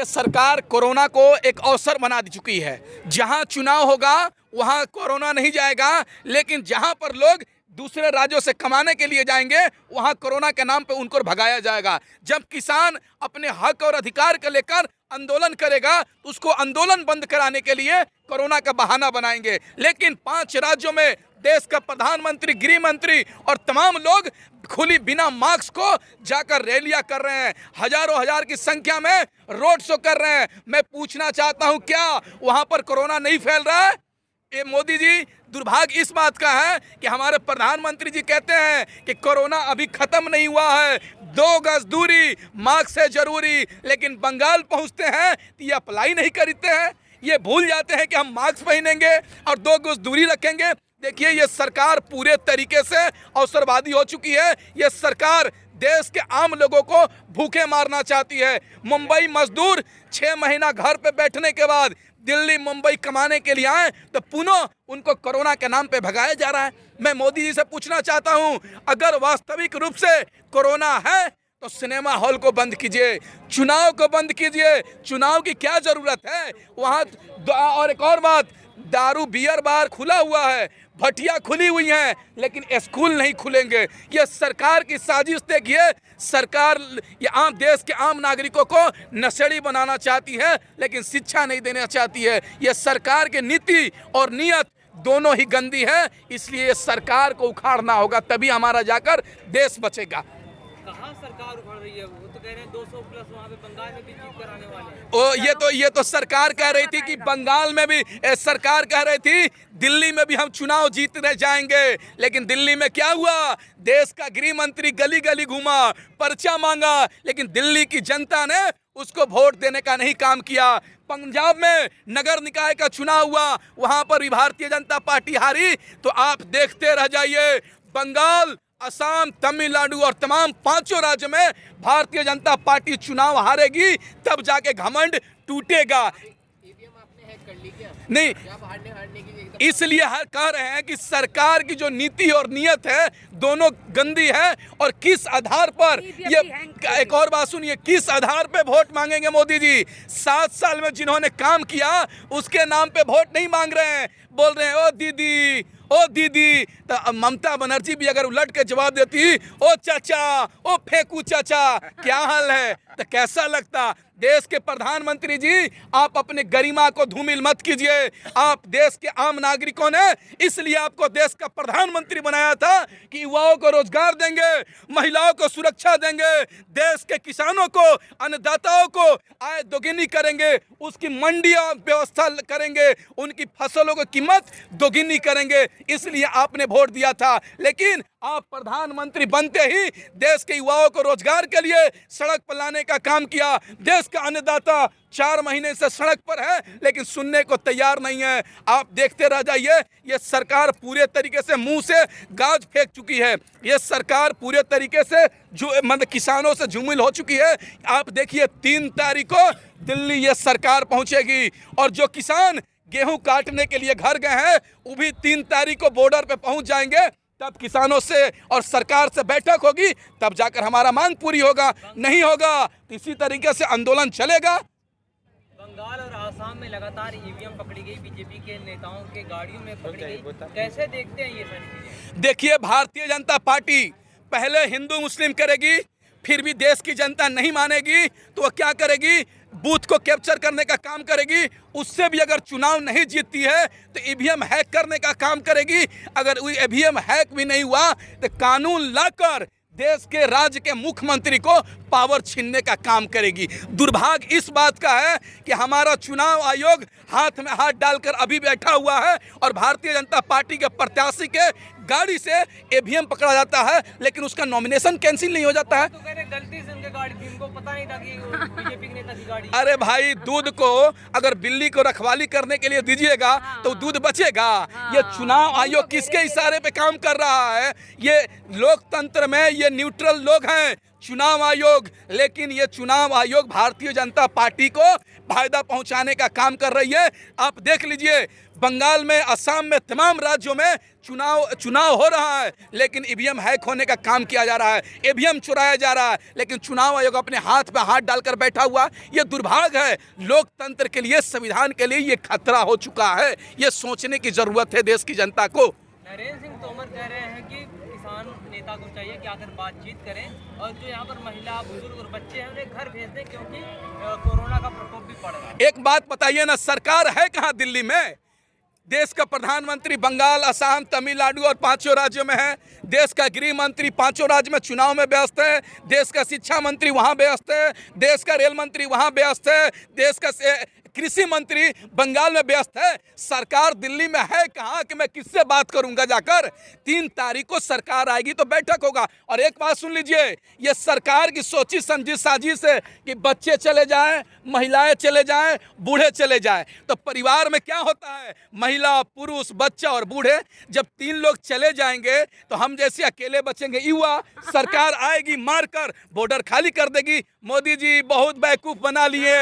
सरकार कोरोना को एक अवसर बना दी चुकी है। जहां चुनाव होगा वहां कोरोना नहीं जाएगा, लेकिन जहां पर लोग दूसरे राज्यों से कमाने के लिए जाएंगे वहां कोरोना के नाम पे उनको भगाया जाएगा। जब किसान अपने हक और अधिकार को लेकर आंदोलन करेगा तो उसको आंदोलन बंद कराने के लिए कोरोना का बहाना बनाएंगे। लेकिन 5 राज्यों में देश का प्रधानमंत्री, गृह मंत्री और तमाम लोग खुली बिना मास्क को जाकर रैलियां कर रहे हैं, हजारों हजार की संख्या में रोड शो कर रहे हैं। मैं पूछना चाहता हूं, क्या वहां पर कोरोना नहीं फैल रहा है? ये मोदी जी, दुर्भाग्य इस बात का है कि हमारे प्रधानमंत्री जी कहते हैं कि कोरोना अभी खत्म नहीं हुआ है, 2 गज दूरी, मास्क है जरूरी, लेकिन बंगाल पहुंचते हैं तो ये अप्लाई नहीं करते हैं। ये भूल जाते हैं कि हम मास्क पहनेंगे और 2 गज दूरी रखेंगे। देखिए, ये सरकार पूरे तरीके से अवसरवादी हो चुकी है। ये सरकार देश के आम लोगों को भूखे मारना चाहती है। मुंबई मजदूर 6 महीना घर पे बैठने के बाद दिल्ली मुंबई कमाने के लिए आए तो पुनः उनको कोरोना के नाम पे भगाया जा रहा है। मैं मोदी जी से पूछना चाहता हूं, अगर वास्तविक रूप से कोरोना है तो सिनेमा हॉल को बंद कीजिए, चुनाव को बंद कीजिए। चुनाव की क्या जरूरत है वहां? और एक और बात, दारू बियर बार खुला हुआ है, भटिया खुली हुई हैं, लेकिन स्कूल नहीं खुलेंगे। ये सरकार की साजिश देखिए। सरकार ये आम देश के आम नागरिकों को नशेड़ी बनाना चाहती है, लेकिन शिक्षा नहीं देना चाहती है। ये सरकार की नीति और नीयत दोनों ही गंदी है। इसलिए सरकार को उखाड़ना होगा, तभी हमारा जाकर देश बचेगा। कहाँ सरकार उखड़ रही है? वो तो कह रहे हैं 200 प्लस वहाँ पे बंगाल में भी जीत कर आने वाले हैं। ये तो सरकार कह रही थी कि बंगाल में भी, सरकार कह रही थी दिल्ली में भी हम चुनाव जीतने जाएंगे, लेकिन दिल्ली में क्या हुआ? देश का गृह मंत्री गली गली घूमा, पर्चा मांगा, लेकिन दिल्ली की जनता ने उसको वोट देने का नहीं काम किया। पंजाब में नगर निकाय का चुनाव हुआ, वहां पर भी भारतीय जनता पार्टी हारी। तो आप देखते रह जाइए, बंगाल, असम, तमिलनाडु और तमाम 5 राज्यों में भारतीय जनता पार्टी चुनाव हारेगी, तब जाके घमंड टूटेगा। आपने हैक कर ली क्या? नहीं, हारने की इसलिए कह रहे हैं कि सरकार की जो नीति और नियत है दोनों गंदी है। और किस आधार पर ये, एक और बात सुनिए, किस आधार पे वोट मांगेंगे मोदी जी? 7 साल में जिन्होंने काम किया उसके नाम पे वोट नहीं मांग रहे हैं। बोल रहे हैं ओ दीदी, ओ दीदी। तो ममता बनर्जी भी अगर उलट के जवाब देती, ओ चाचा, ओ फेंकू चाचा, क्या हाल है, तो कैसा लगता? देश के प्रधानमंत्री जी, आप अपने गरिमा को धूमिल मत कीजिए। आप देश के आम नागरिकों ने इसलिए आपको देश का प्रधानमंत्री बनाया था कि युवाओं को रोजगार देंगे, महिलाओं को सुरक्षा देंगे, देश के किसानों को, अन्नदाताओं को आय दोगुनी करेंगे, उसकी मंडियां व्यवस्था करेंगे, उनकी फसलों की कीमत दोगुनी करेंगे। इसलिए आपने वोट दिया था। लेकिन आप प्रधानमंत्री बनते ही देश के युवाओं को रोजगार के लिए सड़क पर लाने का काम किया। देश का अन्नदाता 4 महीने से सड़क पर है, लेकिन सुनने को तैयार नहीं है। आप देखते रह जाइए, ये सरकार पूरे तरीके से मुंह से गाज फेंक चुकी है। ये सरकार पूरे तरीके से मतलब किसानों से झुमिल हो चुकी है। आप देखिए, 3 तारीख को दिल्ली ये सरकार पहुंचेगी, और जो किसान गेहूं काटने के लिए घर गए हैं वो भी 3 तारीख को बॉर्डर पे पहुंच जाएंगे। तब किसानों से और सरकार से बैठक होगी, तब जाकर हमारा मांग पूरी होगा। नहीं होगा तो इसी तरीके से आंदोलन चलेगा। बंगाल और आसाम में लगातार ईवीएम पकड़ी गई, बीजेपी के नेताओं के गाड़ियों में पकड़ी गई। कैसे देखते हैं ये सारी चीजें? देखिए, भारतीय जनता पार्टी पहले हिंदू मुस्लिम करेगी, फिर भी देश की जनता नहीं मानेगी तो वह क्या करेगी? बूथ को कैप्चर करने का काम करेगी। उससे भी अगर चुनाव नहीं जीतती है तो ईवीएम हैक करने का काम करेगी। अगर ईवीएम हैक भी नहीं हुआ तो कानून लाकर देश के राज्य के मुख्यमंत्री को पावर छीनने का काम करेगी। दुर्भाग्य इस बात का है कि हमारा चुनाव आयोग हाथ में हाथ डालकर अभी बैठा हुआ है, और भारतीय जनता पार्टी के प्रत्याशी के गाड़ी से ईवीएम पकड़ा जाता है, लेकिन उसका नॉमिनेशन कैंसिल नहीं हो जाता है। तो कह रहे गलती से उनके गाड़ी थी, उनको पता नहीं था कि बीजेपी के नेता की गाड़ी। अरे भाई, दूध को अगर बिल्ली को रखवाली करने के लिए दीजिएगा तो दूध बचेगा। ये चुनाव आयोग किसके इशारे पे काम कर रहा है? ये लोकतंत्र में ये न्यूट्रल लोग हैं, चुनाव आयोग। लेकिन ये चुनाव आयोग भारतीय जनता पार्टी को फायदा पहुंचाने का काम कर रही है। आप देख लीजिए, बंगाल में, असम में, तमाम राज्यों में चुनाव हो रहा है, लेकिन ईवीएम हैक होने का काम किया जा रहा है, ईवीएम चुराया जा रहा है, लेकिन चुनाव आयोग अपने हाथ पे हाथ डालकर बैठा हुआ। ये दुर्भाग्य है, लोकतंत्र के लिए, संविधान के लिए ये खतरा हो चुका है। ये सोचने की जरूरत है देश की जनता को। नरेंद्र सिंह तोमर कह रहे हैं कि किसान नेता को चाहिए कि आकर बातचीत करें और जो यहाँ पर महिला, बुजुर्ग और बच्चे हैं उन्हें घर भेज दें, क्योंकि कोरोना का प्रकोप भी बढ़ रहा है। एक बात बताइए ना, सरकार है कहाँ दिल्ली में? देश का प्रधानमंत्री बंगाल, असम, तमिलनाडु और 5 राज्यों में है। देश का गृह मंत्री 5 राज्य में चुनाव में व्यस्त है। देश का शिक्षा मंत्री वहाँ व्यस्त है। देश का रेल मंत्री वहाँ व्यस्त है। देश का कृषि मंत्री बंगाल में व्यस्त है। सरकार दिल्ली में है कहाँ कि मैं किससे बात करूंगा जाकर? 3 तारीख को सरकार आएगी तो बैठक होगा। और एक बात सुन लीजिए, ये सरकार की सोची समझी साजिश है कि बच्चे चले जाएं, महिलाएं चले जाएं, बूढ़े चले जाएं। तो परिवार में क्या होता है? महिला, पुरुष, बच्चा और बूढ़े। जब 3 लोग चले जाएंगे तो हम जैसे अकेले बचेंगे। युवा, सरकार आएगी, मारकर बॉर्डर खाली कर देगी। मोदी जी बहुत बेवकूफ बना लिए।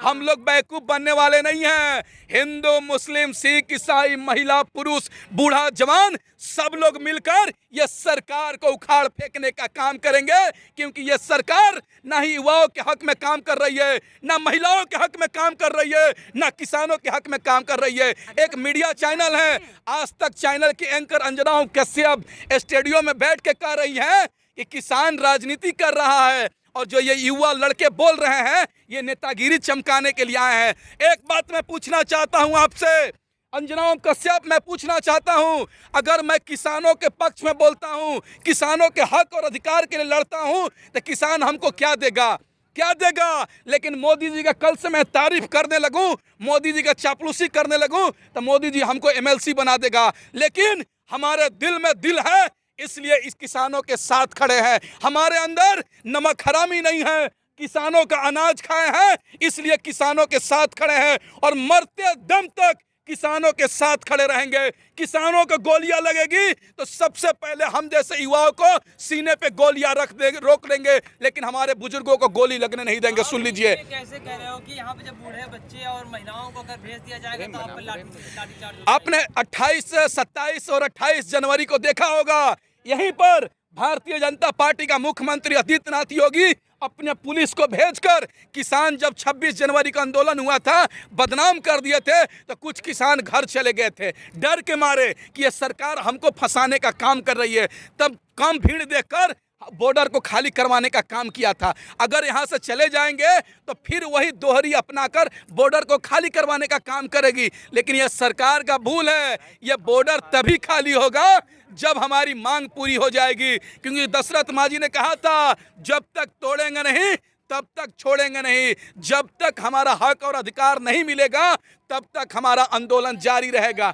हम लोग बेवकूफ बनने वाले नहीं हैं। हिंदू, मुस्लिम, सिख, ईसाई, महिला, पुरुष, बूढ़ा, जवान, सब लोग मिलकर ये सरकार को उखाड़ फेंकने का काम करेंगे, क्योंकि ये सरकार ना ही युवाओं के हक में काम कर रही है, ना महिलाओं के हक में काम कर रही है, ना किसानों के हक में काम कर रही है। एक मीडिया चैनल है, आज तक चैनल की एंकर अंजना कश्यप स्टूडियो में बैठ के कह रही है कि किसान राजनीति कर रहा है, और जो ये युवा लड़के बोल रहे हैं ये नेतागिरी चमकाने के लिए आए हैं। एक बात मैं पूछना चाहता हूं आपसे, अंजना कश्यप, मैं पूछना चाहता हूं, अगर मैं किसानों के पक्ष में बोलता हूं, किसानों के हक और अधिकार के लिए लड़ता हूं, तो किसान हमको क्या देगा? क्या देगा? लेकिन मोदी जी का कल से मैं तारीफ करने लगूं, मोदी जी का चापलूसी करने लगूं, तो मोदी जी हमको MLC बना देगा। लेकिन हमारे दिल में दिल है, इसलिए इस किसानों के साथ खड़े हैं। हमारे अंदर नमक हरामी नहीं है, किसानों का अनाज खाए हैं, इसलिए किसानों के साथ खड़े हैं और मरते दम तक किसानों के साथ खड़े रहेंगे। किसानों को गोलियां लगेगी तो सबसे पहले हम जैसे युवाओं को सीने पे गोलियां रोक देंगे, लेकिन हमारे बुजुर्गों को गोली लगने नहीं देंगे। सुन लीजिए, कैसे कह रहे हो कि यहाँ पे जब बूढ़े, बच्चे और महिलाओं को अगर भेज दिया जाएगा तो आप पर लाठीचार्ज? आपने 28, 27 और 28 जनवरी को देखा होगा, यहीं पर भारतीय जनता पार्टी का मुख्यमंत्री आदित्यनाथ योगी अपने पुलिस को भेजकर किसान, जब 26 जनवरी का आंदोलन हुआ था, बदनाम कर दिए थे, तो कुछ किसान घर चले गए थे डर के मारे कि ये सरकार हमको फंसाने का काम कर रही है। तब कम भीड़ देखकर बॉर्डर को खाली करवाने का काम किया था। अगर यहाँ से चले जाएंगे तो फिर वही दोहरी अपनाकर बॉर्डर को खाली करवाने का काम करेगी। लेकिन यह सरकार का भूल है। यह बॉर्डर तभी खाली होगा जब हमारी मांग पूरी हो जाएगी, क्योंकि दशरथ माँ जी ने कहा था, जब तक तोड़ेंगे नहीं तब तक छोड़ेंगे नहीं। जब तक हमारा हक और अधिकार नहीं मिलेगा तब तक हमारा आंदोलन जारी रहेगा।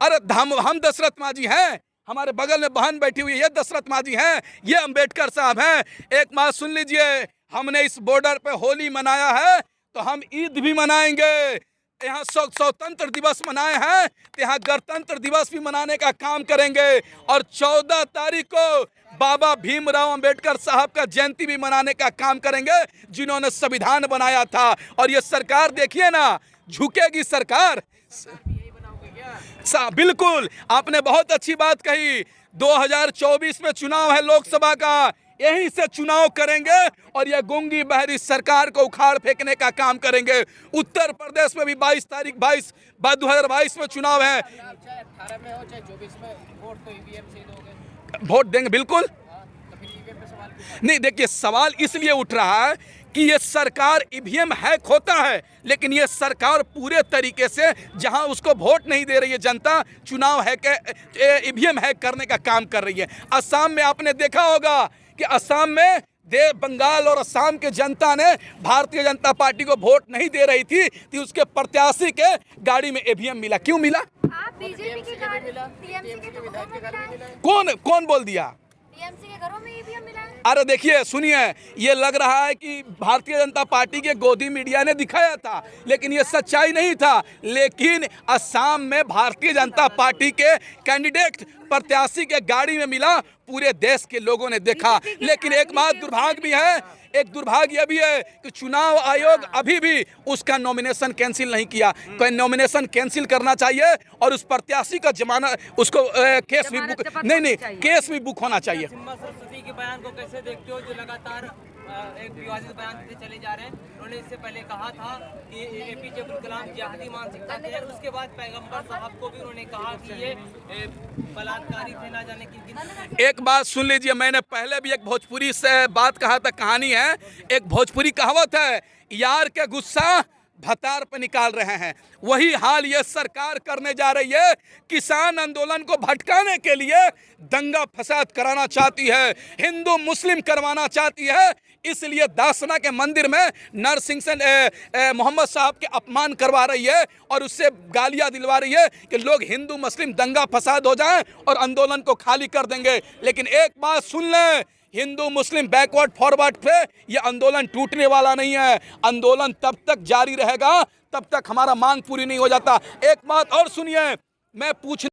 अरे हम दशरथ माँ जी हैं, हमारे बगल में बहन बैठी हुई है, ये दशरथ माँ जी हैं, ये अंबेडकर साहब हैं। एक बात सुन लीजिए, हमने इस बॉर्डर पे होली मनाया है तो हम ईद भी मनाएंगे। यहाँ स्वतंत्र दिवस मनाए हैं तो यहाँ गणतंत्र दिवस भी मनाने का काम करेंगे। और 14 तारीख को बाबा भीमराव अंबेडकर साहब का जयंती भी मनाने का काम करेंगे, जिन्होंने संविधान बनाया था। और ये सरकार देखिए ना, झुकेगी सरकार। बिल्कुल, आपने बहुत अच्छी बात कही। 2024 में चुनाव है लोकसभा का, यहीं से चुनाव करेंगे और ये गूंगी बहरी सरकार को उखाड़ फेंकने का काम करेंगे। उत्तर प्रदेश में भी 22 तारीख 2022 में चुनाव है। 18 में हो चाहे 24 में, वोट तो ईवीएम से दोगे? वोट देंगे बिल्कुल। तो फिर ईवीएम पे सवाल नहीं, देखिए सवाल इसलिए उठ रहा है कि ये सरकार ईवीएम हैक होता है, लेकिन ये सरकार पूरे तरीके से जहां उसको वोट नहीं दे रही है जनता, चुनाव हैक, ईवीएम हैक करने का काम कर रही है। असम में आपने देखा होगा कि असम में बंगाल और असम के जनता ने भारतीय जनता पार्टी को वोट नहीं दे रही थी तो उसके प्रत्याशी के गाड़ी में ईवीएम मिला। क्यों मिला? आप बीजेपी की गाड़ी, टीएमसी के घरों में मिला है। कौन बोल दिया? टीएमसी के घरों में ईवीएम मिला है। अरे देखिए, सुनिए, ये लग रहा है कि भारतीय जनता पार्टी के गोदी मीडिया ने दिखाया था, लेकिन ये सच्चाई नहीं था। लेकिन असम में भारतीय जनता पार्टी के कैंडिडेट प्रत्याशी के गाड़ी में मिला, पूरे देश के लोगों ने देखा। लेकिन एक बात दुर्भाग्य भी है, एक दुर्भाग्य यह भी है कि चुनाव आयोग अभी भी उसका नॉमिनेशन कैंसिल नहीं किया। कोई नॉमिनेशन कैंसिल करना चाहिए और उस प्रत्याशी का जमानत उसको केस भी बुक नहीं केस भी बुक होना चाहिए। सिम्मा सरस्वती के बयान को कैसे देखते हो, जो लगातार एक विवादित बयान देते चले जा रहे हैं? उन्होंने इससे पहले कहा था कि एपीजे अब्दुल कलाम जिहादी मानसिकता थे, उसके बाद पैगंबर साहब को भी उन्होंने कहा कि ये बलात्कारी थे, ना जाने की। एक बात सुन लीजिए, मैंने पहले भी एक भोजपुरी से बात कहा था, कहानी है, एक भोजपुरी कहावत है, यार के गुस्सा भतार पे निकाल रहे हैं। वही हाल ये सरकार करने जा रही है। किसान आंदोलन को भटकाने के लिए दंगा फसाद कराना चाहती है, हिंदू मुस्लिम करवाना चाहती है। इसलिए दासना के मंदिर में नरसिंह से मोहम्मद साहब के अपमान करवा रही है और उससे गालियां दिलवा रही है कि लोग हिंदू मुस्लिम दंगा फसाद हो जाएं और आंदोलन को खाली कर देंगे। लेकिन एक बात सुन लें, हिंदू मुस्लिम बैकवर्ड फॉरवर्ड पे ये आंदोलन टूटने वाला नहीं है। आंदोलन तब तक जारी रहेगा तब तक हमारा मांग पूरी नहीं हो जाता। एक बात और सुनिए, मैं पूछ